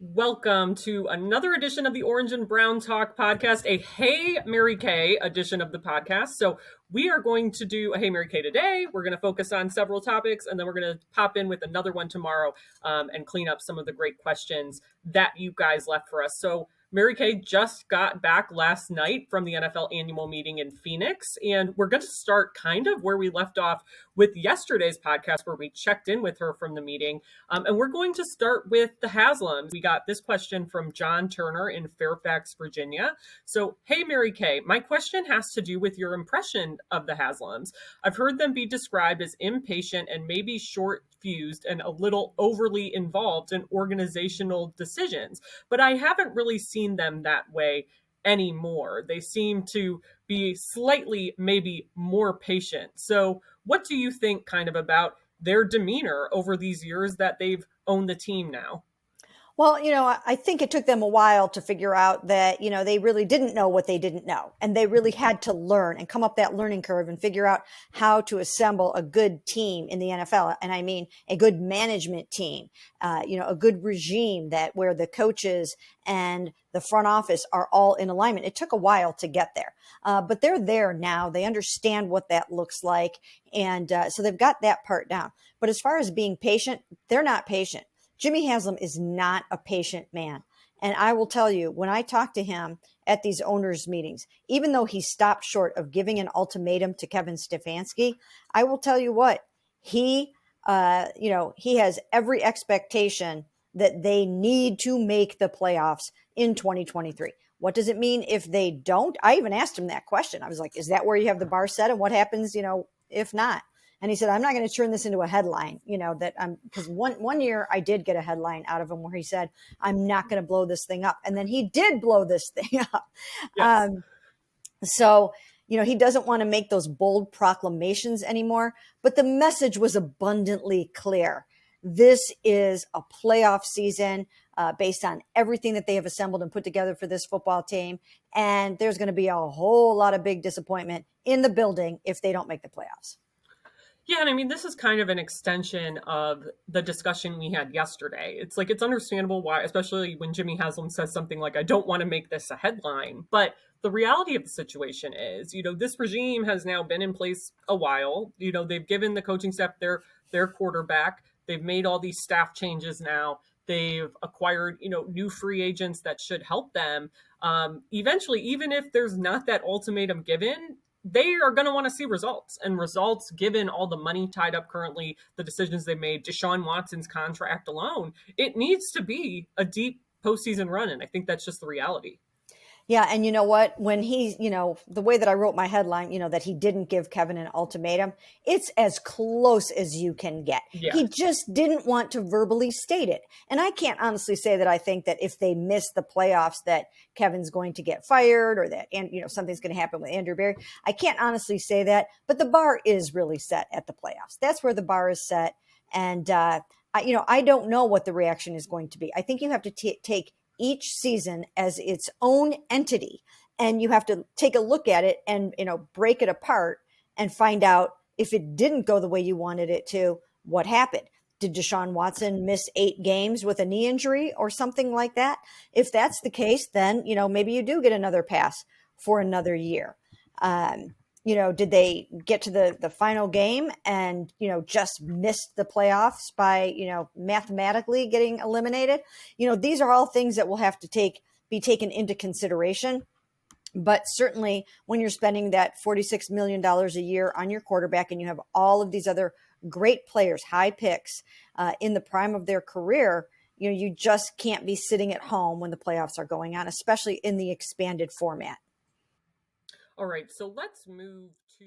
Welcome to another edition of the Orange and Brown Talk podcast, a Hey Mary Kay edition of the podcast. So we are going to do a Hey Mary Kay today. We're going to focus on several topics, and then we're going to pop in with another one tomorrow and clean up some of the great questions that you guys left for us. So Mary Kay just got back last night from the NFL annual meeting in Phoenix, and we're going to start kind of where we left off with yesterday's podcast where we checked in with her from the meeting. And we're going to start with the Haslams. We got this question from John Turner in Fairfax, Virginia. So, hey, Mary Kay, my question has to do with your impression of the Haslams. I've heard them be described as impatient and maybe short-fused and a little overly involved in organizational decisions, but I haven't really seen them that way anymore. They seem to be slightly, maybe more patient. So what do you think kind of about their demeanor over these years that they've owned the team now? Well, I think it took them a while to figure out that, they really didn't know what they didn't know. And they really had to learn and come up that learning curve and figure out how to assemble a good team in the NFL. And I mean, a good management team, a good regime where the coaches and the front office are all in alignment. It took a while to get there, but they're there now. They understand what that looks like. And so they've got that part down. But as far as being patient, they're not patient. Jimmy Haslam is not a patient man. And I will tell you, when I talk to him at these owners' meetings, even though he stopped short of giving an ultimatum to Kevin Stefanski, I will tell you what, he has every expectation that they need to make the playoffs in 2023. What does it mean if they don't? I even asked him that question. I was like, is that where you have the bar set? And what happens, if not? And he said, I'm not going to turn this into a headline, because one year I did get a headline out of him where he said, I'm not going to blow this thing up. And then he did blow this thing up. Yes. So, he doesn't want to make those bold proclamations anymore, but the message was abundantly clear. This is a playoff season based on everything that they have assembled and put together for this football team. And there's going to be a whole lot of big disappointment in the building if they don't make the playoffs. Yeah, and I mean, this is kind of an extension of the discussion we had yesterday. It's understandable why, especially when Jimmy Haslam says something like, I don't want to make this a headline. But the reality of the situation is, this regime has now been in place a while. They've given the coaching staff their quarterback. They've made all these staff changes now. They've acquired, new free agents that should help them. Eventually, even if there's not that ultimatum given, they are going to want to see results, and results given all the money tied up currently, the decisions they made, Deshaun Watson's contract alone, it needs to be a deep postseason run. And I think that's just the reality. Yeah. And you know what, when he's, the way that I wrote my headline, that he didn't give Kevin an ultimatum, it's as close as you can get. Yeah. He just didn't want to verbally state it. And I can't honestly say that I think that if they miss the playoffs that Kevin's going to get fired or that, and something's going to happen with Andrew Berry. I can't honestly say that, but the bar is really set at the playoffs. That's where the bar is set. And, I don't know what the reaction is going to be. I think you have to take each season as its own entity, and you have to take a look at it and break it apart and find out if it didn't go the way you wanted it to, what happened. Did Deshaun Watson miss 8 games with a knee injury or something like that? If that's the case, then maybe you do get another pass for another year. Did they get to the final game and, just missed the playoffs by, mathematically getting eliminated? These are all things that will have to be taken into consideration. But certainly when you're spending that $46 million a year on your quarterback and you have all of these other great players, high picks in the prime of their career, you just can't be sitting at home when the playoffs are going on, especially in the expanded format. All right, so let's move to